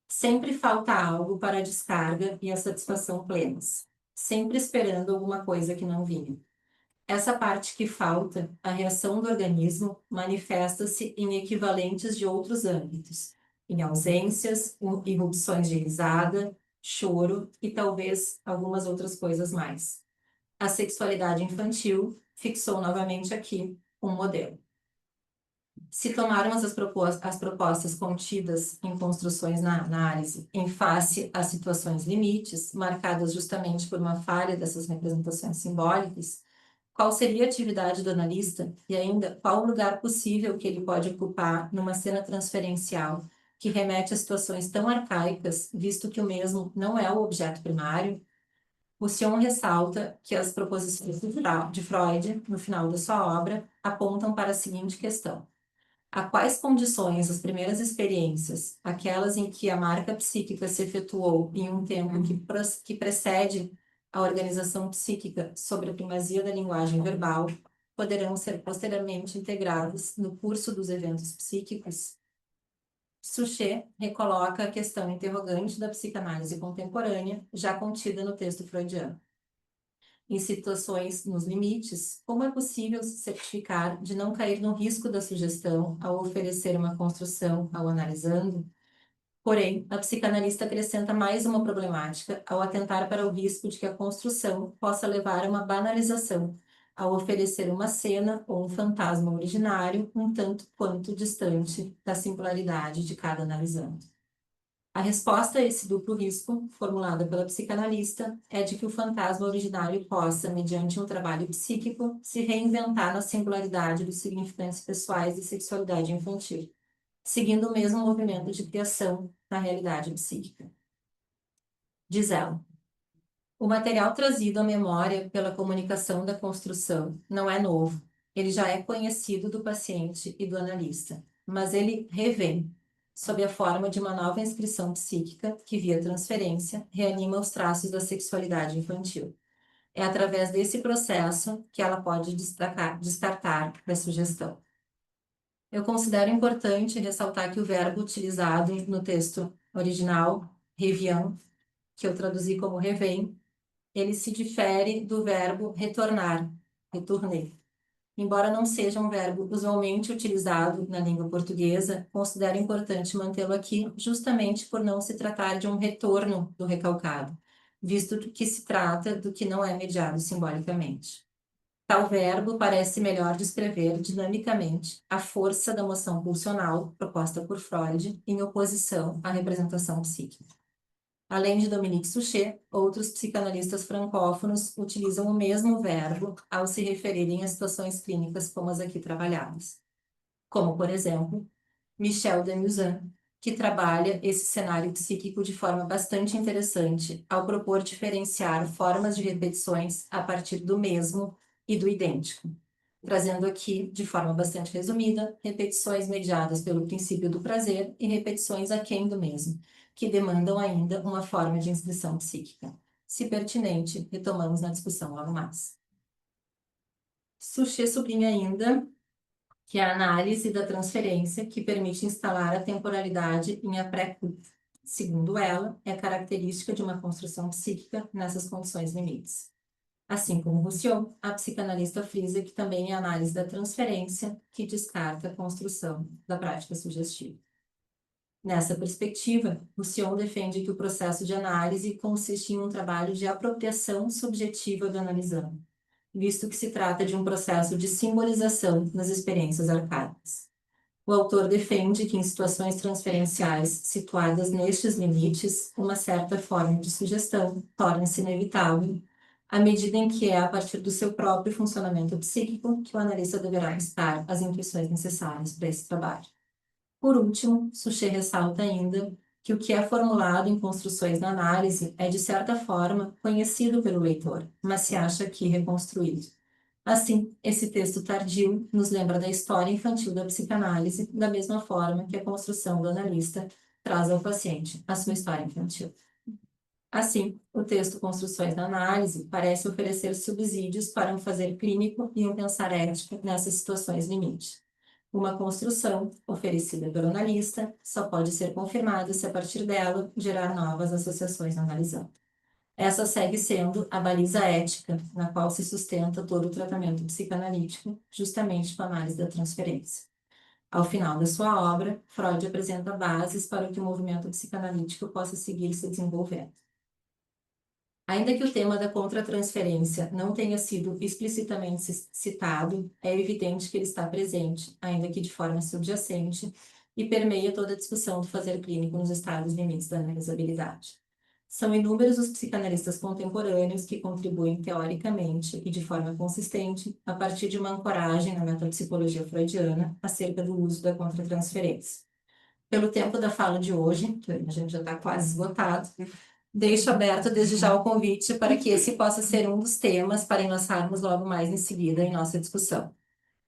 sempre falta algo para a descarga e a satisfação plenas, sempre esperando alguma coisa que não vinha. Essa parte que falta, a reação do organismo, manifesta-se em equivalentes de outros âmbitos, em ausências, irrupções de risada, choro e talvez algumas outras coisas mais. A sexualidade infantil fixou novamente aqui um modelo. Se tomarmos as propostas contidas em Construções na Análise em face às situações limites, marcadas justamente por uma falha dessas representações simbólicas, qual seria a atividade do analista e ainda qual o lugar possível que ele pode ocupar numa cena transferencial que remete a situações tão arcaicas, visto que o mesmo não é o objeto primário, o Sion ressalta que as proposições de Freud, no final da sua obra, apontam para a seguinte questão: a quais condições as primeiras experiências, aquelas em que a marca psíquica se efetuou em um tempo que precede a organização psíquica sobre a primazia da linguagem verbal, poderão ser posteriormente integradas no curso dos eventos psíquicos? Suchet recoloca a questão interrogante da psicanálise contemporânea, já contida no texto freudiano. Em situações nos limites, como é possível se certificar de não cair no risco da sugestão ao oferecer uma construção ao analisando? Porém, a psicanalista acrescenta mais uma problemática ao atentar para o risco de que a construção possa levar a uma banalização, ao oferecer uma cena ou um fantasma originário um tanto quanto distante da singularidade de cada analisando. A resposta a esse duplo risco, formulada pela psicanalista, é de que o fantasma originário possa, mediante um trabalho psíquico, se reinventar na singularidade dos significantes pessoais de sexualidade infantil, seguindo o mesmo movimento de criação na realidade psíquica. Diz ela: o material trazido à memória pela comunicação da construção não é novo. Ele já é conhecido do paciente e do analista, mas ele revém, sob a forma de uma nova inscrição psíquica que, via transferência, reanima os traços da sexualidade infantil. É através desse processo que ela pode descartar a sugestão. Eu considero importante ressaltar que o verbo utilizado no texto original, revient, que eu traduzi como revém, ele se difere do verbo retornar, retourner. Embora não seja um verbo usualmente utilizado na língua portuguesa, considero importante mantê-lo aqui justamente por não se tratar de um retorno do recalcado, visto que se trata do que não é mediado simbolicamente. Tal verbo parece melhor descrever dinamicamente a força da moção pulsional proposta por Freud em oposição à representação psíquica. Além de Dominique Suchet, outros psicanalistas francófonos utilizam o mesmo verbo ao se referirem a situações clínicas como as aqui trabalhadas. Como, por exemplo, Michel Demuzin, que trabalha esse cenário psíquico de forma bastante interessante ao propor diferenciar formas de repetições a partir do mesmo e do idêntico, trazendo aqui, de forma bastante resumida, repetições mediadas pelo princípio do prazer e repetições aquém do mesmo, que demandam ainda uma forma de inscrição psíquica. Se pertinente, retomamos na discussão logo mais. Suchet sublinha ainda que é a análise da transferência que permite instalar a temporalidade em a pré-culpa. Segundo ela, é característica de uma construção psíquica nessas condições limites. Assim como Rousseau, a psicanalista frisa que também é a análise da transferência que descarta a construção da prática sugestiva. Nessa perspectiva, Rousseau defende que o processo de análise consiste em um trabalho de apropriação subjetiva do analisando, visto que se trata de um processo de simbolização nas experiências arcaicas. O autor defende que em situações transferenciais situadas nestes limites, uma certa forma de sugestão torna-se inevitável, à medida em que é a partir do seu próprio funcionamento psíquico que o analista deverá buscar as intuições necessárias para esse trabalho. Por último, Suchet ressalta ainda que o que é formulado em construções na análise é, de certa forma, conhecido pelo leitor, mas se acha aqui reconstruído. Assim, esse texto tardio nos lembra da história infantil da psicanálise, da mesma forma que a construção do analista traz ao paciente a sua história infantil. Assim, o texto Construções da Análise parece oferecer subsídios para um fazer clínico e um pensar ético nessas situações limite. Uma construção, oferecida pelo analista, só pode ser confirmada se a partir dela gerar novas associações analisando. Essa segue sendo a baliza ética na qual se sustenta todo o tratamento psicanalítico, justamente com a análise da transferência. Ao final da sua obra, Freud apresenta bases para que o movimento psicanalítico possa seguir se desenvolvendo. Ainda que o tema da contratransferência não tenha sido explicitamente citado, é evidente que ele está presente, ainda que de forma subjacente, e permeia toda a discussão do fazer clínico nos estados limites da analisabilidade. São inúmeros os psicanalistas contemporâneos que contribuem teoricamente e de forma consistente a partir de uma ancoragem na metapsicologia freudiana acerca do uso da contratransferência. Pelo tempo da fala de hoje, que a gente já está quase esgotado, deixo aberto desde já o convite para que esse possa ser um dos temas para enlaçarmos logo mais em seguida em nossa discussão.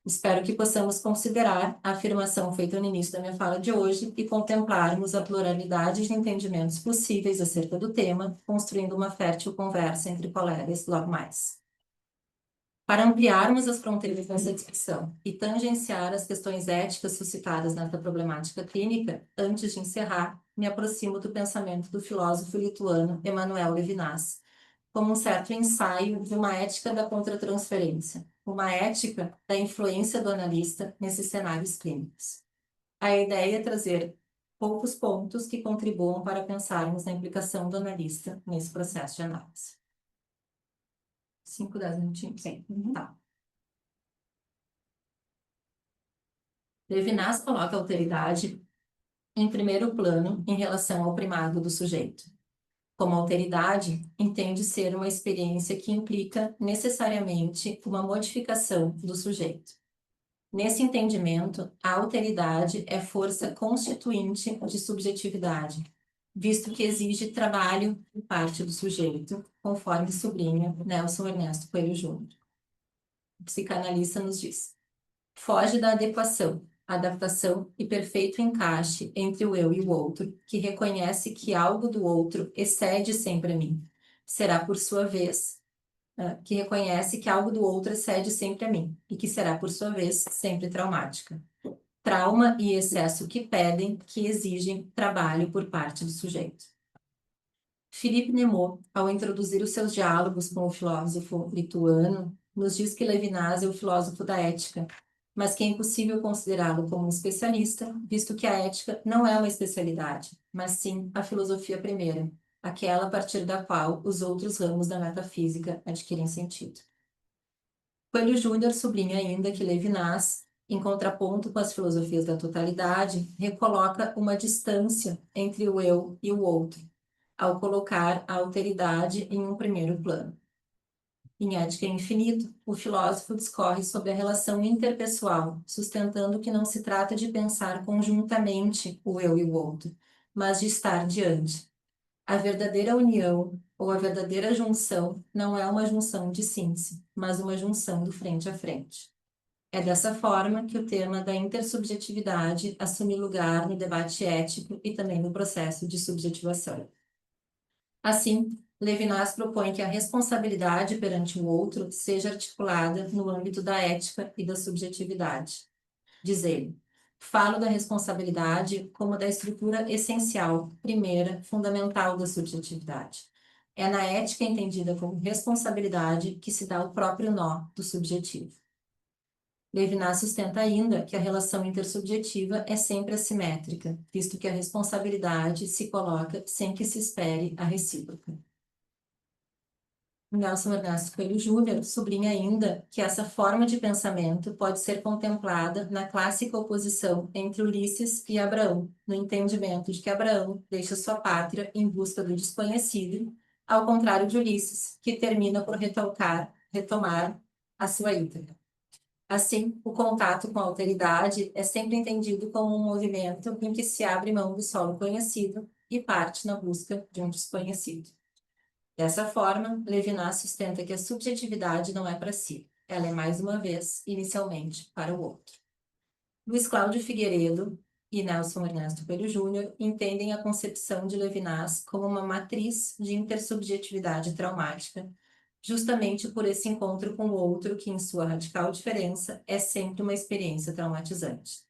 Espero que possamos considerar a afirmação feita no início da minha fala de hoje e contemplarmos a pluralidade de entendimentos possíveis acerca do tema, construindo uma fértil conversa entre colegas logo mais. Para ampliarmos as fronteiras dessa discussão e tangenciar as questões éticas suscitadas nessa problemática clínica, antes de encerrar, me aproximo do pensamento do filósofo lituano Emanuel Levinas, como um certo ensaio de uma ética da contratransferência, uma ética da influência do analista nesses cenários clínicos. A ideia é trazer poucos pontos que contribuam para pensarmos na implicação do analista nesse processo de análise. 5, 10 minutinhos? Sim. Tá. Levinas coloca a alteridade em primeiro plano em relação ao primado do sujeito. Como alteridade, entende ser uma experiência que implica necessariamente uma modificação do sujeito. Nesse entendimento, a alteridade é força constituinte de subjetividade, visto que exige trabalho por parte do sujeito, conforme sublinha Nelson Ernesto Coelho Júnior. O psicanalista nos diz: foge da adequação, adaptação e perfeito encaixe entre o eu e o outro, que reconhece que algo do outro excede sempre a mim. Será, por sua vez, que reconhece que algo do outro excede sempre a mim, e que será, por sua vez, sempre traumática. Trauma e excesso que pedem, que exigem trabalho por parte do sujeito. Philippe Nemo, ao introduzir os seus diálogos com o filósofo lituano, nos diz que Levinas é o filósofo da ética, mas que é impossível considerá-lo como um especialista, visto que a ética não é uma especialidade, mas sim a filosofia primeira, aquela a partir da qual os outros ramos da metafísica adquirem sentido. Coelho Júnior sublinha ainda que Levinas, em contraponto com as filosofias da totalidade, recoloca uma distância entre o eu e o outro, ao colocar a alteridade em um primeiro plano. Em Ética e Infinito, o filósofo discorre sobre a relação interpessoal, sustentando que não se trata de pensar conjuntamente o eu e o outro, mas de estar diante. A verdadeira união ou a verdadeira junção não é uma junção de síntese, mas uma junção do frente a frente. É dessa forma que o tema da intersubjetividade assume lugar no debate ético e também no processo de subjetivação. Assim, Levinas propõe que a responsabilidade perante o outro seja articulada no âmbito da ética e da subjetividade. Diz ele: falo da responsabilidade como da estrutura essencial, primeira, fundamental da subjetividade. É na ética entendida como responsabilidade que se dá o próprio nó do subjetivo. Levinas sustenta ainda que a relação intersubjetiva é sempre assimétrica, visto que a responsabilidade se coloca sem que se espere a recíproca. Nelson Ernesto Coelho Júnior sublinha ainda que essa forma de pensamento pode ser contemplada na clássica oposição entre Ulisses e Abraão, no entendimento de que Abraão deixa sua pátria em busca do desconhecido, ao contrário de Ulisses, que termina por retomar a sua Ítaca. Assim, o contato com a alteridade é sempre entendido como um movimento em que se abre mão do solo conhecido e parte na busca de um desconhecido. Dessa forma, Levinas sustenta que a subjetividade não é para si, ela é mais uma vez, inicialmente, para o outro. Luiz Cláudio Figueiredo e Nelson Ernesto Coelho Júnior entendem a concepção de Levinas como uma matriz de intersubjetividade traumática, justamente por esse encontro com o outro que, em sua radical diferença, é sempre uma experiência traumatizante.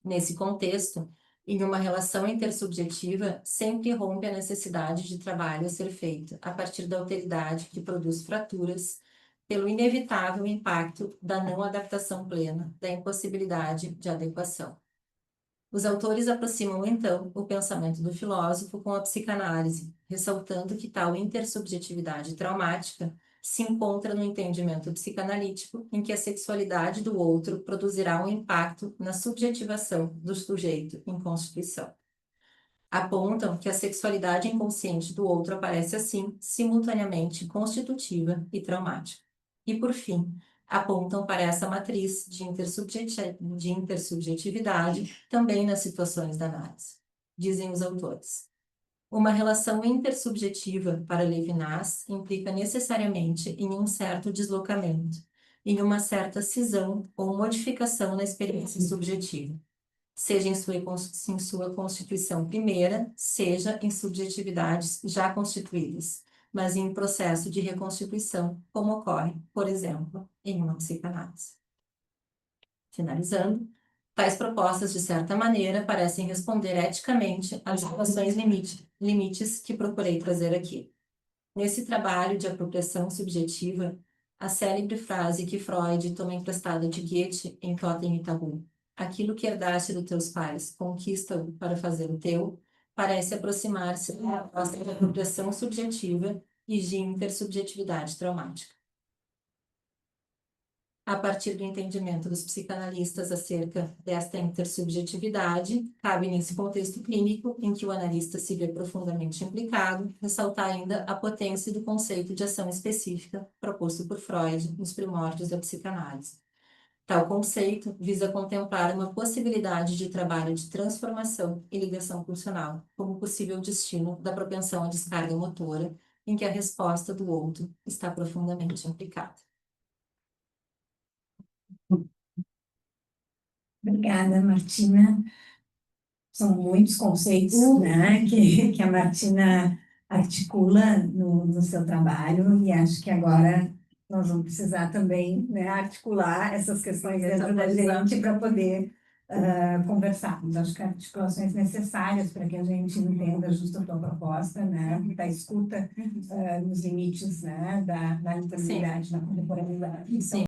Nesse contexto, em uma relação intersubjetiva, sempre rompe a necessidade de trabalho a ser feito a partir da alteridade que produz fraturas, pelo inevitável impacto da não adaptação plena, da impossibilidade de adequação. Os autores aproximam, então, o pensamento do filósofo com a psicanálise, ressaltando que tal intersubjetividade traumática se encontra no entendimento psicanalítico em que a sexualidade do outro produzirá um impacto na subjetivação do sujeito em constituição. Apontam que a sexualidade inconsciente do outro aparece assim, simultaneamente constitutiva e traumática. E, por fim, apontam para essa matriz de intersubjetividade também nas situações da análise. Dizem os autores. Uma relação intersubjetiva para Levinas implica necessariamente em um certo deslocamento, em uma certa cisão ou modificação na experiência subjetiva, seja em sua constituição primeira, seja em subjetividades já constituídas, mas em processo de reconstituição, como ocorre, por exemplo, em uma psicanálise. Finalizando, tais propostas, de certa maneira, parecem responder eticamente às relações limites que procurei trazer aqui. Nesse trabalho de apropriação subjetiva, a célebre frase que Freud toma emprestada de Goethe em Totem e Tabu, aquilo que herdaste dos teus pais, conquista-o para fazer o teu, parece aproximar-se da proposta de apropriação subjetiva e de intersubjetividade traumática. A partir do entendimento dos psicanalistas acerca desta intersubjetividade, cabe nesse contexto clínico, em que o analista se vê profundamente implicado, ressaltar ainda a potência do conceito de ação específica proposto por Freud nos primórdios da psicanálise. Tal conceito visa contemplar uma possibilidade de trabalho de transformação e ligação funcional, como possível destino da propensão à descarga motora, em que a resposta do outro está profundamente implicada. Obrigada, Martina. São muitos conceitos, né, que a Martina articula no seu trabalho, e acho que agora nós vamos precisar também, né, articular essas questões dentro da gente para poder conversarmos. Acho que articulações necessárias para que a gente entenda justo a tua proposta, né, da escuta nos limites, né, da literalidade, da contemporaneidade. Então,